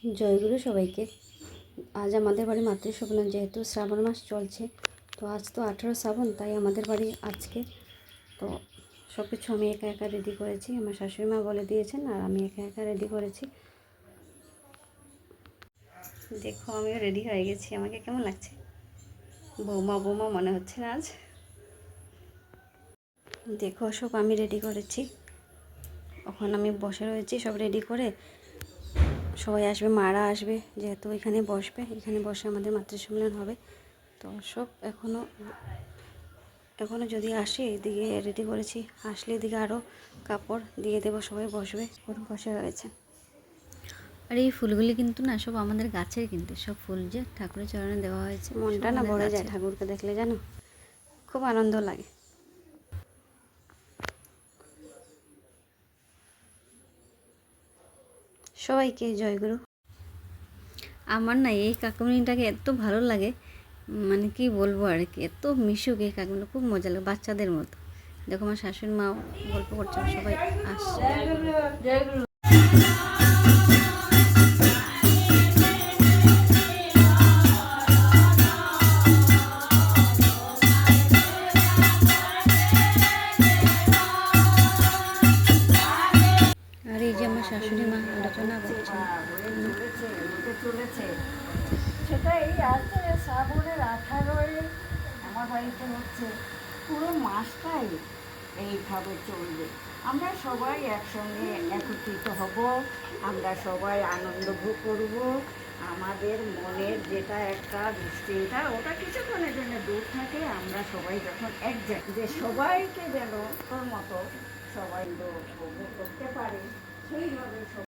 জয়গুরু সবাইকে। আজ আমাদের বাড়ি মাতৃশোভন, যেহেতু শ্রাবণ মাস চলছে, তো আজ তো 18 শ্রাবণ, তাই আমাদের বাড়ি আজকে তো সব কিছু আমি একা একা রেডি করেছি। আমার শাশুড়ি মা বলে দিয়েছেন আর আমি একা একা রেডি করেছি। দেখো আমিও রেডি হয়ে গেছি। আমাকে কেমন লাগছে? বৌমা বৌমা মনে হচ্ছে না আজ। দেখো সব আমি রেডি করেছি, এখন আমি বসে রয়েছি সব রেডি করে। সবাই আসবে, মারা আসবে, যেহেতু এখানে বসবে, এখানে বসে আমাদের মাতৃসম্মেলন হবে। তো সব এখনও যদি আসে, এদিকে রেডি করেছি, আসলে এদিকে আরও কাপড় দিয়ে দেবো, সবাই বসবে। এখন বসে রয়েছে। আর এই ফুলগুলি কিন্তু না সব আমাদের গাছের, কিন্তু সব ফুল যে ঠাকুরের চরণে দেওয়া হয়েছে। মনটা না ভরে যায় ঠাকুরকে দেখলে, জানো, খুব আনন্দ লাগে। সবাইকে জয়গুরু। আমার না এই কাকুমণিটাকে এত ভালো লাগে, মানে কি বলবো আর কি, এত মিশুক এই কাকুমণি, খুব মজা লাগে, বাচ্চাদের মতো। দেখো আমার শাশুড়ি মা গল্প করছে, সবাই আসছে। আর এই যে আমার শাশুড়ি মা আলোচনা করছেন। সেটা এই আছে শ্রাবণের 18 আমার বাড়িতে হচ্ছে, পুরো মাসটাই এইভাবে চলবে। আমরা সবাই একসঙ্গে একত্রিত হব, আমরা সবাই আনন্দ ভোগ করব। আমাদের মনের যেটা একটা দুশ্চিন্তা, ওটা কিছুক্ষণের জন্য দূর থাকে। আমরা সবাই যখন এক জায়গায়, যে সবাইকে যেন তোর মতো সবাই উপভোগ করতে পারে, সেইভাবে